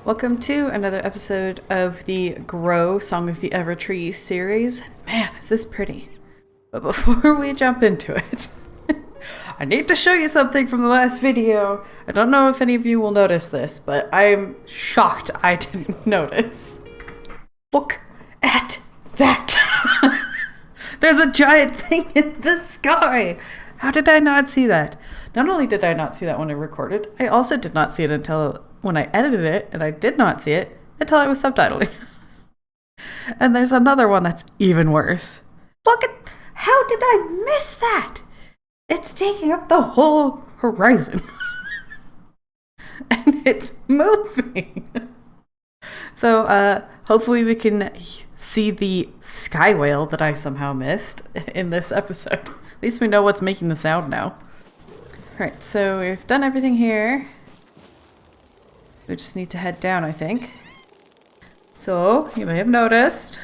Welcome to another episode of the Grow Song of the Evertree series. Man, is this pretty. But before we jump into it, I need to show you something from the last video. I don't know if any of you will notice this, but I'm shocked I didn't notice. Look at that! There's a giant thing in the sky! How did I not see that? Not only did I not see that when I recorded, I also did not see it until when I edited it, and I did not see it until I was subtitling. And there's another one that's even worse. Look at, how did I miss that? It's taking up the whole horizon. And it's moving. So hopefully we can see the sky whale that I somehow missed in this episode. At least we know what's making the sound now. Alright, so we've done everything here. We just need to head down, I think. So, you may have noticed,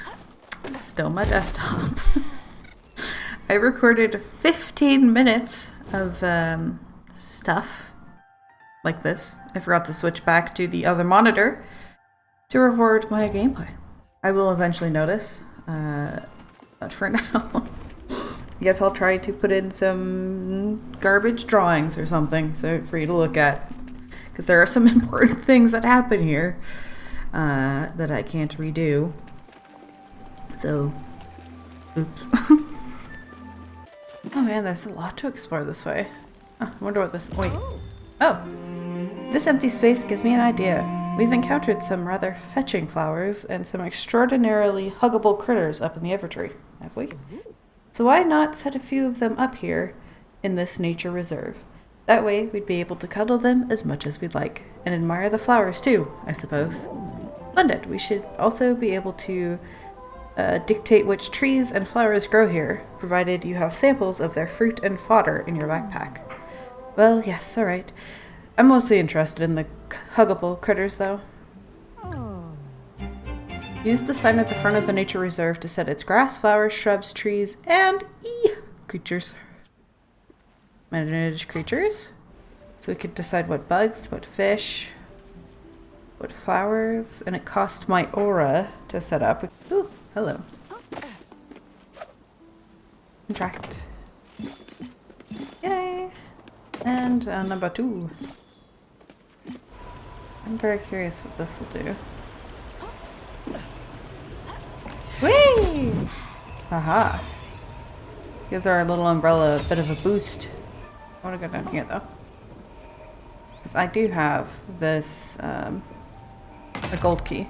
still my desktop. I recorded 15 minutes of stuff like this. I forgot to switch back to the other monitor to record my gameplay. I will eventually notice, but for now, I guess I'll try to put in some garbage drawings or something so for you to look at. Because there are some important things that happen here that I can't redo. So, oops. Oh man, there's a lot to explore this way. I wonder what this... Wait. Oh! This empty space gives me an idea. We've encountered some rather fetching flowers and some extraordinarily huggable critters up in the Evertree, have we? So why not set a few of them up here in this nature reserve? That way we'd be able to cuddle them as much as we'd like, and admire the flowers too, I suppose. Splendid. We should also be able to dictate which trees and flowers grow here, provided you have samples of their fruit and fodder in your backpack. Well, yes, alright. I'm mostly interested in the huggable critters, though. Use the sign at the front of the nature reserve to set its grass, flowers, shrubs, trees, and creatures. Manage creatures. So we could decide what bugs, what fish, what flowers, and it cost my aura to set up. Ooh, hello. Contract. Yay! And number 2. I'm very curious what this will do. Whee! Aha. Gives our little umbrella a bit of a boost. I want to go down here though. Because I do have this, a gold key.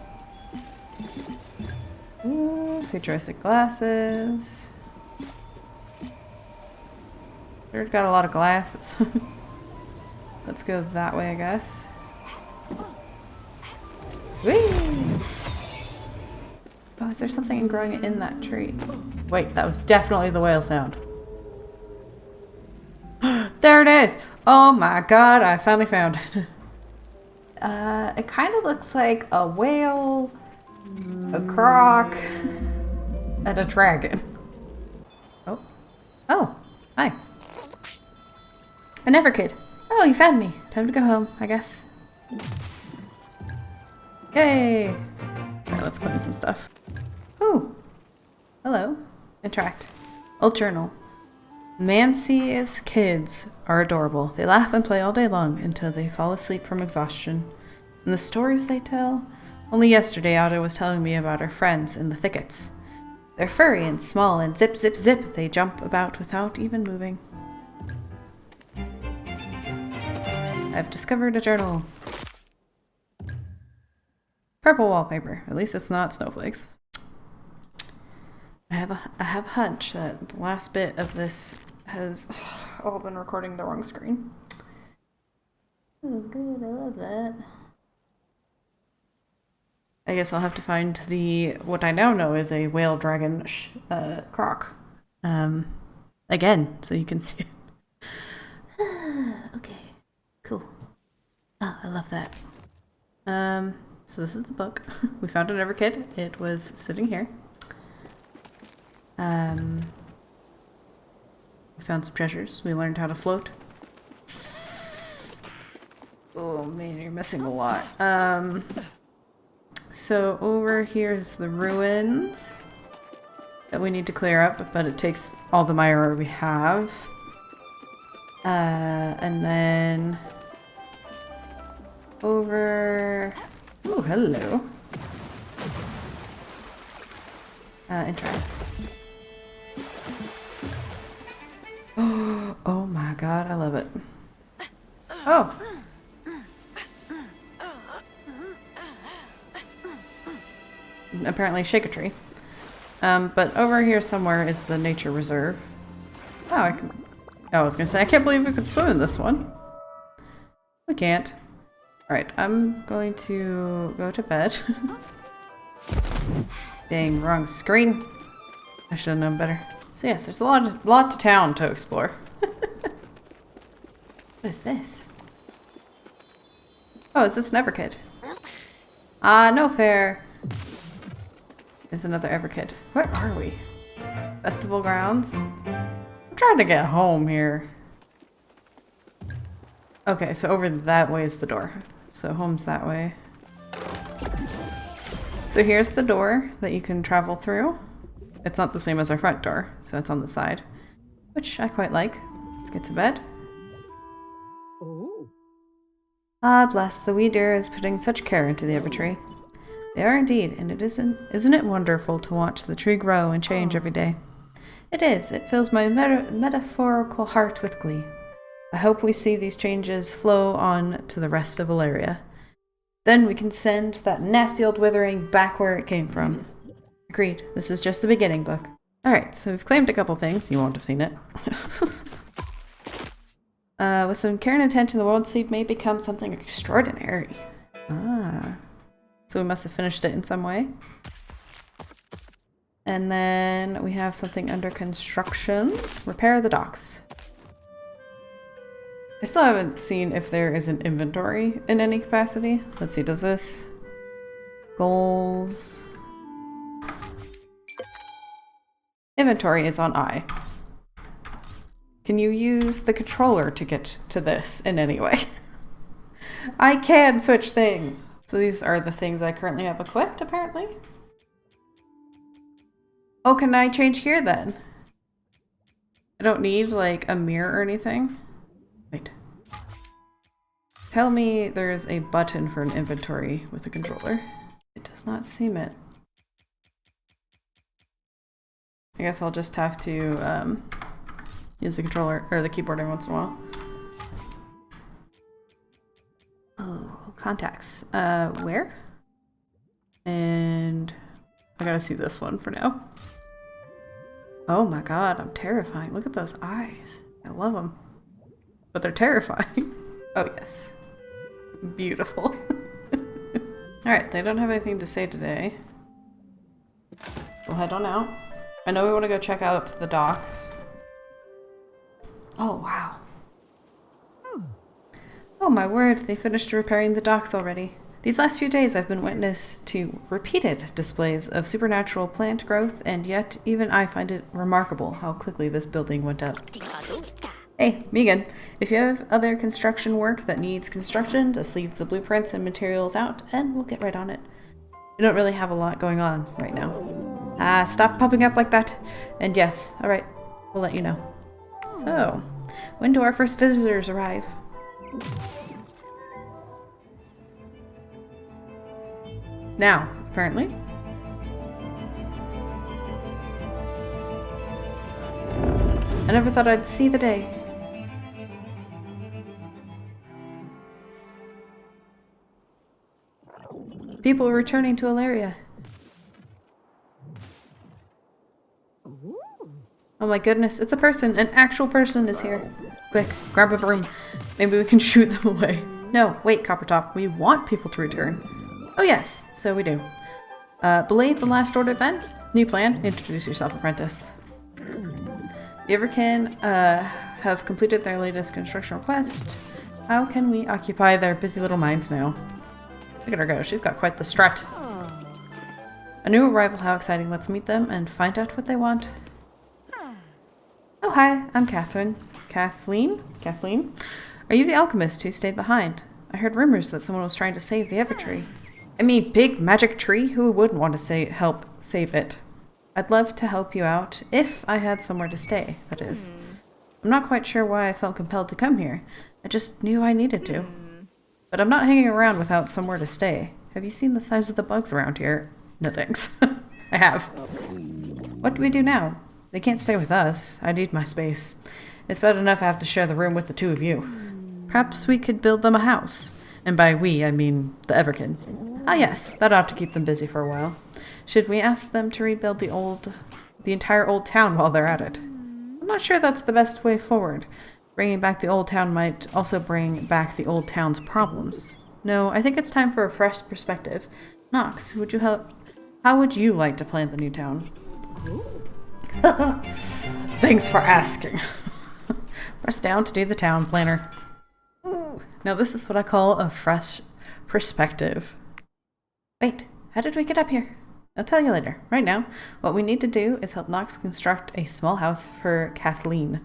Ooh, futuristic glasses. Sure, got a lot of glasses. Let's go that way, I guess. Whee! Oh, is there something growing in that tree? Wait, that was definitely the whale sound. There it is! Oh my god, I finally found it. It kind of looks like a whale, a croc, and a dragon. Oh. Oh, hi. A Neverkid. Oh, you found me. Time to go home, I guess. Yay! Alright, let's claim some stuff. Ooh. Hello. Interact. Old journal. Mancy's kids are adorable. They laugh and play all day long until they fall asleep from exhaustion. And the stories they tell? Only yesterday Ada was telling me about her friends in the thickets. They're furry and small and zip zip zip they jump about without even moving. I've discovered a journal. Purple wallpaper. At least it's not snowflakes. I have a hunch that the last bit of this has all been recording the wrong screen. Oh, good. I love that. I guess I'll have to find what I now know is a whale dragon croc. Again, so you can see it. Okay. Cool. Oh, I love that. So this is the book. We found an Everkid. It was sitting here. We found some treasures. We learned how to float. Oh man, you're missing a lot. So over here's the ruins that we need to clear up, but it takes all the Myra we have. And then over... Oh, hello. Interact. Oh my god, I love it. Oh! Apparently shake a tree. But over here somewhere is the nature reserve. Oh, I was gonna say, I can't believe we could swim in this one. We can't. Alright, I'm going to go to bed. Dang, wrong screen. I should have known better. So yes, there's a lot to town to explore. What is this? Oh, is this an Everkid? No fair. There's another Everkid. Where are we? Festival grounds? I'm trying to get home here. Okay, so over that way is the door. So home's that way. So here's the door that you can travel through. It's not the same as our front door, so it's on the side, which I quite like. Let's get to bed. Oh. Ah, bless, the wee dear is putting such care into the Evertree. They are indeed, and isn't it wonderful to watch the tree grow and change every day? It is. It fills my metaphorical heart with glee. I hope we see these changes flow on to the rest of Valeria. Then we can send that nasty old withering back where it came from. Agreed. This is just the beginning, book. Alright, so we've claimed a couple things. You won't have seen it. With some care and attention, the world seed may become something extraordinary. Ah. So we must have finished it in some way. And then we have something under construction. Repair the docks. I still haven't seen if there is an inventory in any capacity. Let's see, does this... Goals... Inventory is on I. Can you use the controller to get to this in any way? I can switch things! So these are the things I currently have equipped, apparently. Oh, can I change here then? I don't need, like, a mirror or anything. Wait. Tell me there's a button for an inventory with a controller. It does not seem it. I guess I'll just have to use the controller or the keyboard every once in a while. Oh, contacts. Where? And I gotta see this one for now. Oh my god, I'm terrifying. Look at those eyes. I love them. But they're terrifying. Oh yes. Beautiful. Alright, they don't have anything to say today. We'll head on out. I know we want to go check out the docks. Oh, wow. Oh my word, they finished repairing the docks already. These last few days I've been witness to repeated displays of supernatural plant growth, and yet even I find it remarkable how quickly this building went up. Hey, Megan, if you have other construction work that needs construction, just leave the blueprints and materials out and we'll get right on it. We don't really have a lot going on right now. Stop popping up like that. And yes, alright, we'll let you know. So, when do our first visitors arrive? Now, apparently. I never thought I'd see the day. People are returning to Alaria. Oh my goodness, it's a person. An actual person is here. Quick, grab a broom. Maybe we can shoot them away. No, wait, Coppertop. We want people to return. Oh yes, so we do. Belay the last order then? New plan. Introduce yourself, apprentice. The Everkin have completed their latest construction request. How can we occupy their busy little minds now? Look at her go. She's got quite the strut. A new arrival. How exciting. Let's meet them and find out what they want. Oh, hi. I'm Catherine. Kathleen? Kathleen? Are you the alchemist who stayed behind? I heard rumors that someone was trying to save the Evertree. I mean, big magic tree? Who wouldn't want to help save it? I'd love to help you out if I had somewhere to stay, that is. I'm not quite sure why I felt compelled to come here. I just knew I needed to. But I'm not hanging around without somewhere to stay. Have you seen the size of the bugs around here? No thanks. I have. What do we do now? They can't stay with us. I need my space. It's bad enough I have to share the room with the two of you. Perhaps we could build them a house. And by we, I mean the Everkin. Ah yes, that ought to keep them busy for a while. Should we ask them to rebuild the entire old town while they're at it? I'm not sure that's the best way forward. Bringing back the old town might also bring back the old town's problems. No, I think it's time for a fresh perspective. Nox, would you help? How would you like to plan the new town? Thanks for asking. Press down to do the town planner. Now this is what I call a fresh perspective. Wait, how did we get up here? I'll tell you later. Right now, what we need to do is help Nox construct a small house for Kathleen.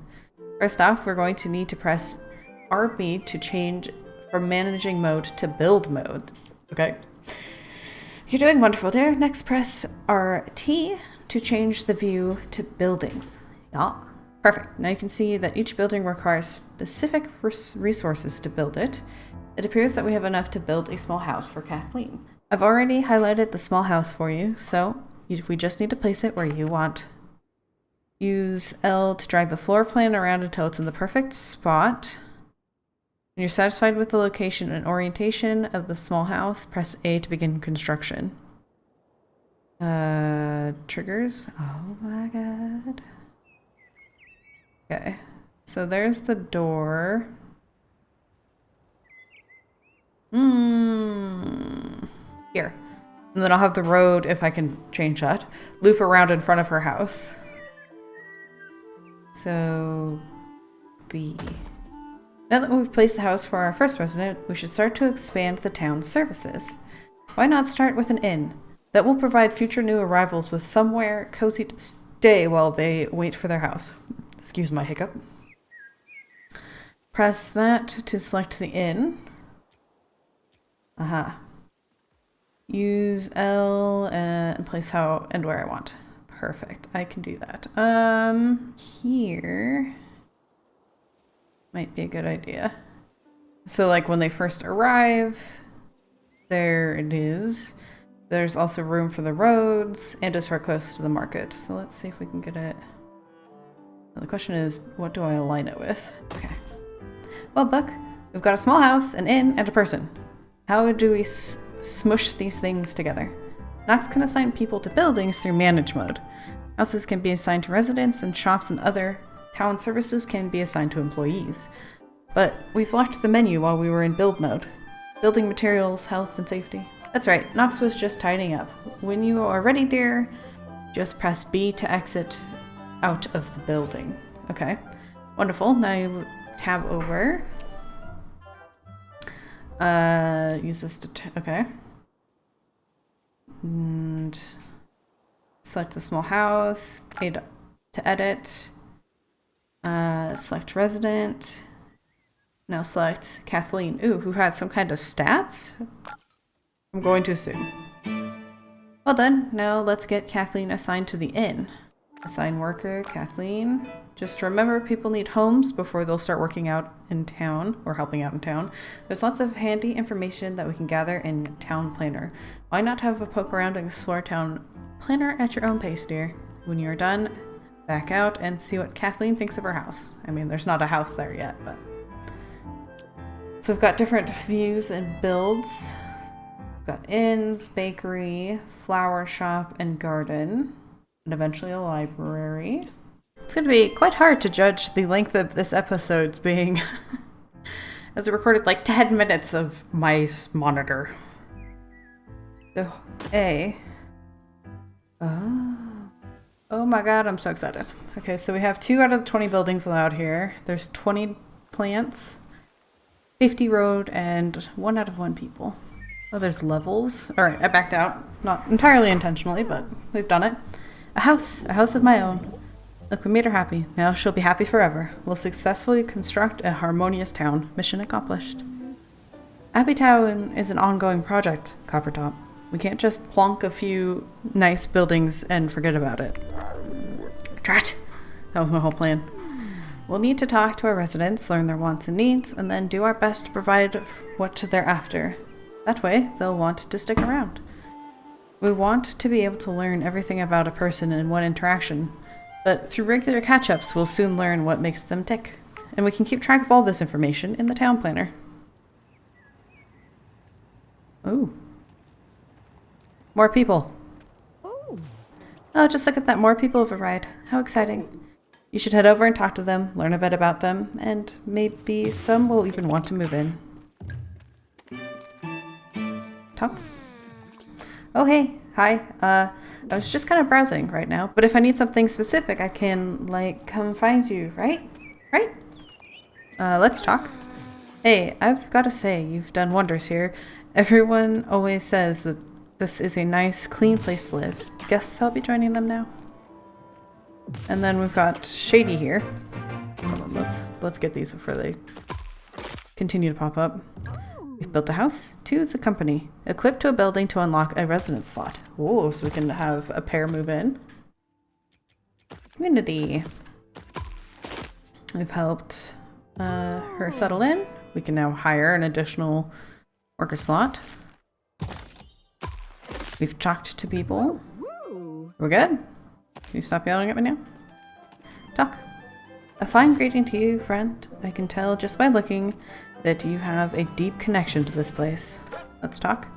First off, we're going to need to press RB to change from managing mode to build mode. Okay. You're doing wonderful there. Next, press RT to change the view to buildings. Yeah. Perfect. Now you can see that each building requires specific resources to build it. It appears that we have enough to build a small house for Kathleen. I've already highlighted the small house for you, so we just need to place it where you want. Use L to drag the floor plan around until it's in the perfect spot. When you're satisfied with the location and orientation of the small house, press A to begin construction. Triggers? Oh my god. Okay, so there's the door. Here. And then I'll have the road, if I can change that, loop around in front of her house. So, B. Now that we've placed the house for our first resident, we should start to expand the town's services. Why not start with an inn? That will provide future new arrivals with somewhere cozy to stay while they wait for their house. Excuse my hiccup. Press that to select the inn. Aha. Use L and place how and where I want. Perfect. I can do that. Here might be a good idea. So like when they first arrive, there it is. There's also room for the roads and it's right close to the market. So let's see if we can get it. Now the question is, what do I align it with? Okay. Well, Buck, we've got a small house, an inn, and a person. How do we smush these things together? Nox can assign people to buildings through manage mode. Houses can be assigned to residents, and shops and other town services can be assigned to employees. But we've locked the menu while we were in build mode. Building materials, health, and safety. That's right, Nox was just tidying up. When you are ready, dear, just press B to exit out of the building. Okay, wonderful. Now you tab over. Use this to, okay. And select the small house, A to edit, select resident. Now select Kathleen. Ooh, who has some kind of stats? I'm going to assume. Well done. Now let's get Kathleen assigned to the inn. Assign worker, Kathleen. Just remember, people need homes before they'll start working out in town or helping out in town. There's lots of handy information that we can gather in Town Planner. Why not have a poke around and explore Town Planner at your own pace, dear? When you're done, back out and see what Kathleen thinks of her house. I mean, there's not a house there yet, but... So we've got different views and builds. We've got inns, bakery, flower shop, and garden. And eventually a library. It's going to be quite hard to judge the length of this episode being as it recorded like 10 minutes of my monitor. So, A. Oh my god, I'm so excited. Okay, so we have 2 out of the 20 buildings allowed here. There's 20 plants, 50 road, and 1 out of 1 people. Oh, there's levels. Alright, I backed out. Not entirely intentionally, but we've done it. A house of my own. Look, we made her happy. Now she'll be happy forever. We'll successfully construct a harmonious town. Mission accomplished. Happy Town is an ongoing project, Coppertop. We can't just plonk a few nice buildings and forget about it. Drat! That was my whole plan. We'll need to talk to our residents, learn their wants and needs, and then do our best to provide what they're after. That way, they'll want to stick around. We want to be able to learn everything about a person in one interaction, but through regular catch-ups, we'll soon learn what makes them tick. And we can keep track of all this information in the town planner. Ooh. More people. Oh, just look at that. More people have arrived. How exciting. You should head over and talk to them, learn a bit about them, and maybe some will even want to move in. Talk. Oh, hey. Hi. I was just kind of browsing right now, but if I need something specific, I can, like, come find you, right? Right? Let's talk. Hey, I've got to say, you've done wonders here. Everyone always says that this is a nice, clean place to live. Guess I'll be joining them now. And then we've got Shady here. Hold on, let's get these before they continue to pop up. We've built a house. 2 is a company. Equipped to a building to unlock a residence slot. Whoa, so we can have a pair move in. Community. We've helped her settle in. We can now hire an additional worker slot. We've talked to people. We're good? Can you stop yelling at me now? Talk. A fine greeting to you, friend. I can tell just by looking that you have a deep connection to this place. Let's talk.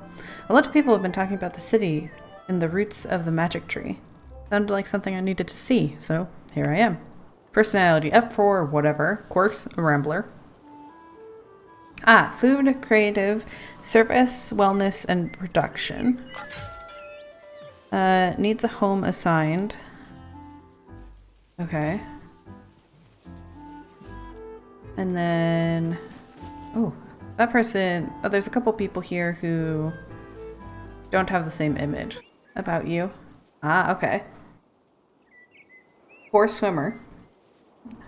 A lot of people have been talking about the city and the roots of the magic tree. Sounded like something I needed to see, so here I am. Personality, F4, whatever. Quirks, a rambler. Ah, food, creative, service, wellness, and production. Needs a home assigned. Okay. And then... Oh, that person... Oh, there's a couple people here who don't have the same image about you. Ah, okay. Poor swimmer.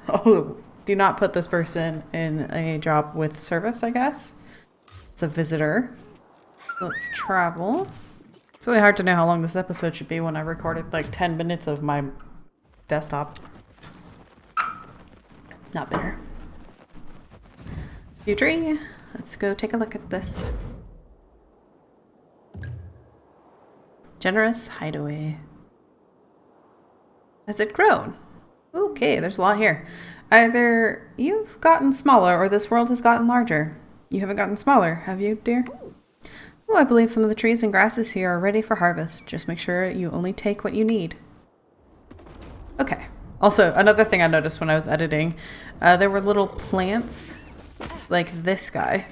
Oh, do not put this person in a job with service, I guess. It's a visitor. Let's travel. It's really hard to know how long this episode should be when I recorded like 10 minutes of my desktop. Not bitter. View tree. Let's go take a look at this. Generous hideaway. Has it grown? Okay, there's a lot here. Either you've gotten smaller or this world has gotten larger. You haven't gotten smaller, have you, dear? Oh, I believe some of the trees and grasses here are ready for harvest. Just make sure you only take what you need. Okay. Also, another thing I noticed when I was editing, there were little plants, like this guy,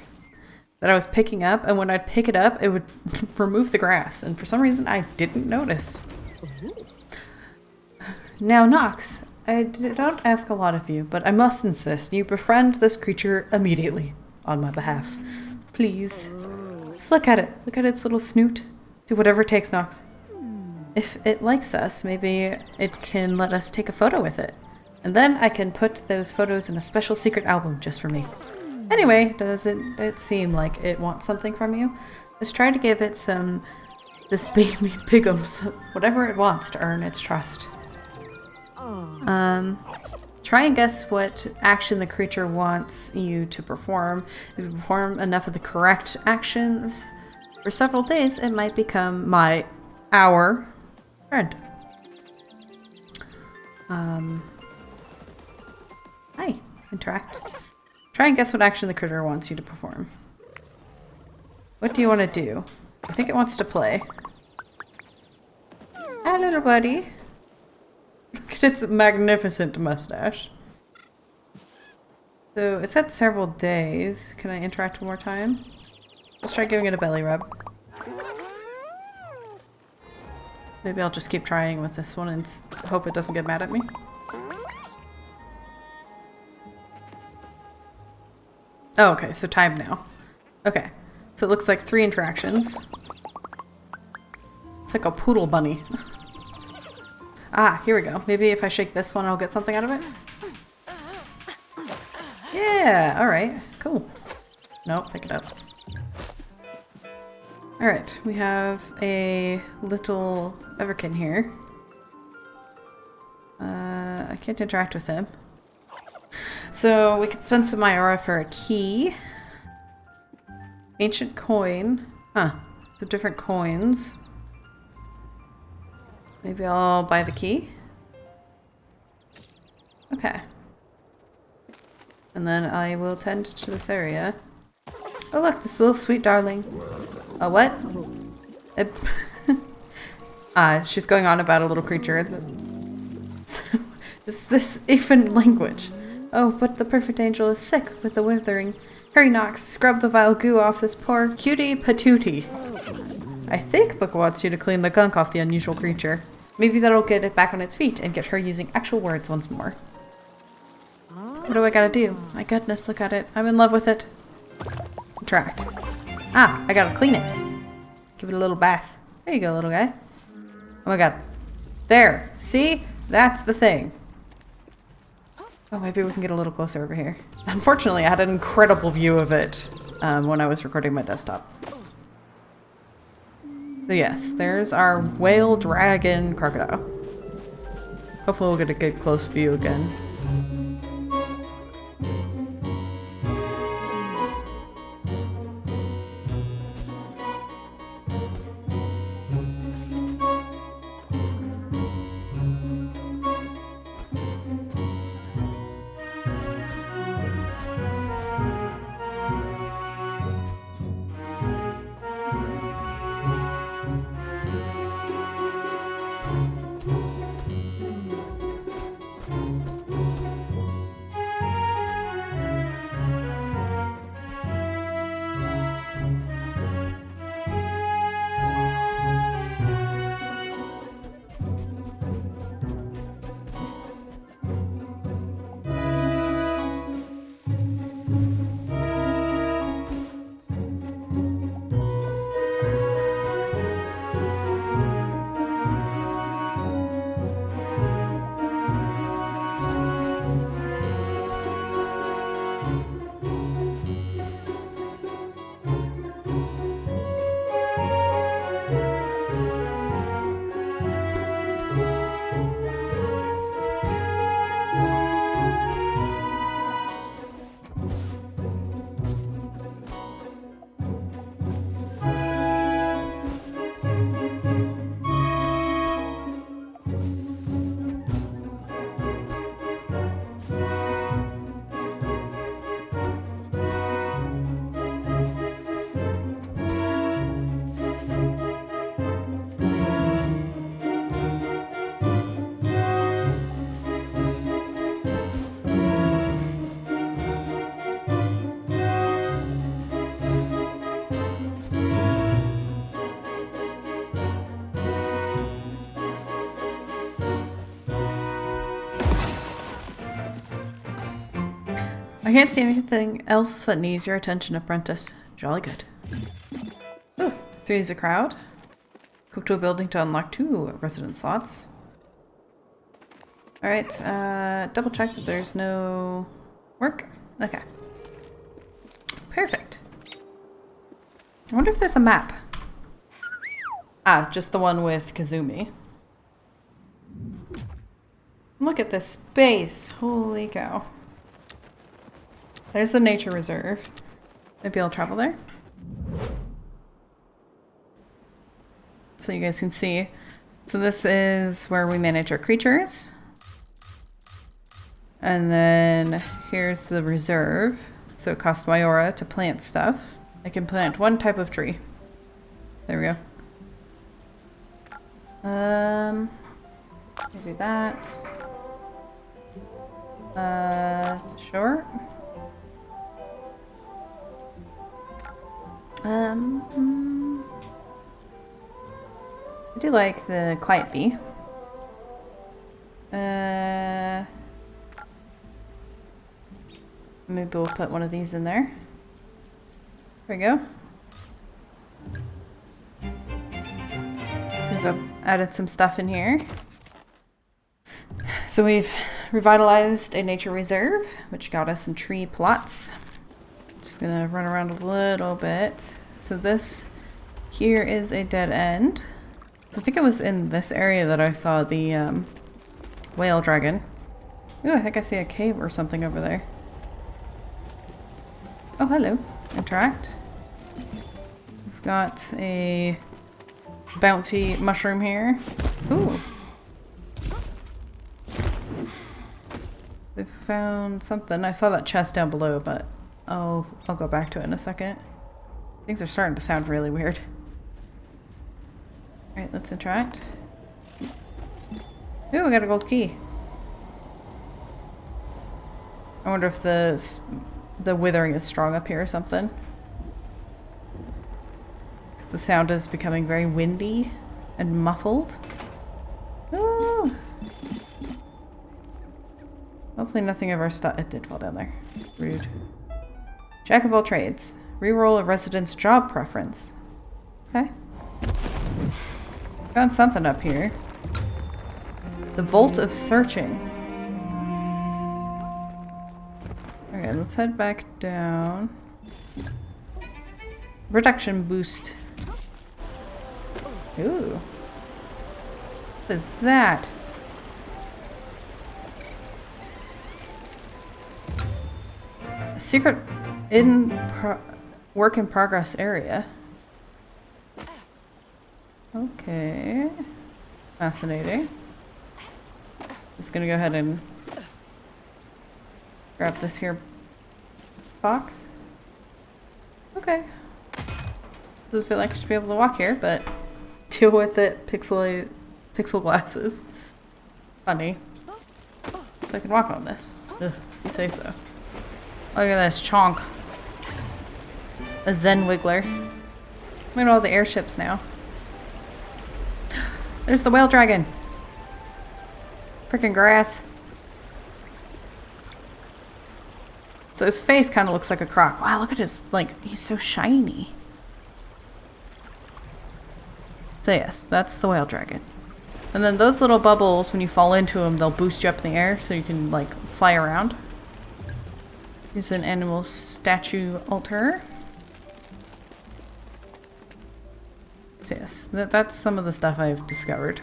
that I was picking up, and when I'd pick it up, it would remove the grass, and for some reason I didn't notice. Now, Nox, I don't ask a lot of you, but I must insist you befriend this creature immediately, on my behalf. Please. Just look at it. Look at its little snoot. Do whatever it takes, Nox. If it likes us, maybe it can let us take a photo with it. And then I can put those photos in a special secret album just for me. Anyway, does it seem like it wants something from you? Let's try to give it this baby pigums, whatever it wants to earn its trust. Try and guess what action the creature wants you to perform. If you perform enough of the correct actions, for several days it might become our friend. Hi, interact. Try and guess what action the critter wants you to perform. What do you want to do? I think it wants to play. Hi, little buddy. Look at its magnificent mustache. So it said several days. Can I interact one more time? Let's try giving it a belly rub. Maybe I'll just keep trying with this one and hope it doesn't get mad at me. Oh, okay, so time now. Okay, so it looks like 3 interactions. It's like a poodle bunny. Ah, here we go. Maybe if I shake this one, I'll get something out of it? Yeah, alright, cool. Nope, pick it up. Alright, we have a little Everkin here. I can't interact with him. So we could spend some Myora for a key. Ancient coin. Huh. So different coins. Maybe I'll buy the key. Okay. And then I will tend to this area. Oh look, this little sweet darling. Oh, what? She's going on about a little creature. Is this even language? Oh, but the perfect angel is sick with the withering. Hurry, Nox, scrub the vile goo off this poor cutie patootie. I think Book wants you to clean the gunk off the unusual creature. Maybe that'll get it back on its feet and get her using actual words once more. What do I gotta do? My goodness, look at it. I'm in love with it. Interact. Ah, I gotta clean it. Give it a little bath. There you go, little guy. Oh my god. There. See? That's the thing. Oh, maybe we can get a little closer over here. Unfortunately, I had an incredible view of it when I was recording my desktop. So yes, there's our whale, dragon, crocodile. Hopefully we'll get a good close view again. I can't see anything else that needs your attention, apprentice. Jolly good. Ooh, 3 is a crowd. Cook to a building to unlock 2 resident slots. Alright, double check that there's no work. Okay. Perfect. I wonder if there's a map. Ah, just the one with Kazumi. Look at this space. Holy cow. There's the nature reserve. Maybe I'll travel there. So you guys can see. So this is where we manage our creatures. And then here's the reserve. So it costs Myora to plant stuff. I can plant 1 type of tree. There we go. Maybe that. Sure. I do like the quiet bee. Maybe we'll put one of these in there. There we go. So we've added some stuff in here. So we've revitalized a nature reserve, which got us some tree plots. Just gonna run around a little bit. So this Here is a dead end. I think it was in this area that I saw the whale dragon. Ooh, I think I see a cave or something over there. Oh, hello. Interact. We've got a bouncy mushroom here. Ooh. We found something. I saw that chest down below, but I'll go back to it in a second. Things are starting to sound really weird. Alright, let's interact. Ooh, we got a gold key. I wonder if the withering is strong up here or something. Because the sound is becoming very windy and muffled. Ooh. Hopefully nothing of our stuff. It did fall down there. Rude. Jack of all trades. Reroll a resident's job preference. Okay. Found something up here. The Vault of Searching. Okay, let's head back down. Protection boost. Ooh. What is that? A secret work in progress area. Okay. Fascinating. Just gonna go ahead and grab this here box. Okay. Doesn't feel like I should be able to walk here, but deal with it. Pixel glasses. Funny. So I can walk on this. Ugh, you say so. Look at this chonk. A Zen Wiggler. Look at all the airships now. There's the whale dragon. Freaking grass. So his face kind of looks like a croc. Wow, look at his, like, he's so shiny. So yes, that's the whale dragon. And then those little bubbles, when you fall into them, they'll boost you up in the air so you can, like, fly around. He's an animal statue altar. So yes, that's some of the stuff I've discovered.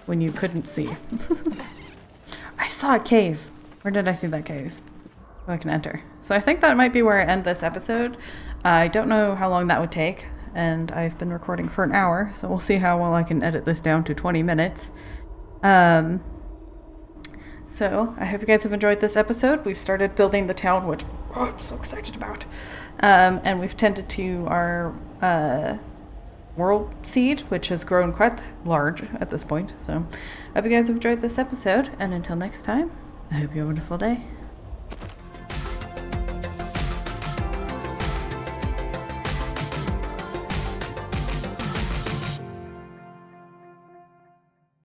When you couldn't see. I saw a cave. Where did I see that cave? Oh, I can enter. So I think that might be where I end this episode. I don't know how long that would take, and I've been recording for an hour, so we'll see how well I can edit this down to 20 minutes. So I hope you guys have enjoyed this episode. We've started building the town, which I'm so excited about. And we've tended to our world seed, which has grown quite large at this point. So I hope you guys have enjoyed this episode, and until next time, I hope you have a wonderful day.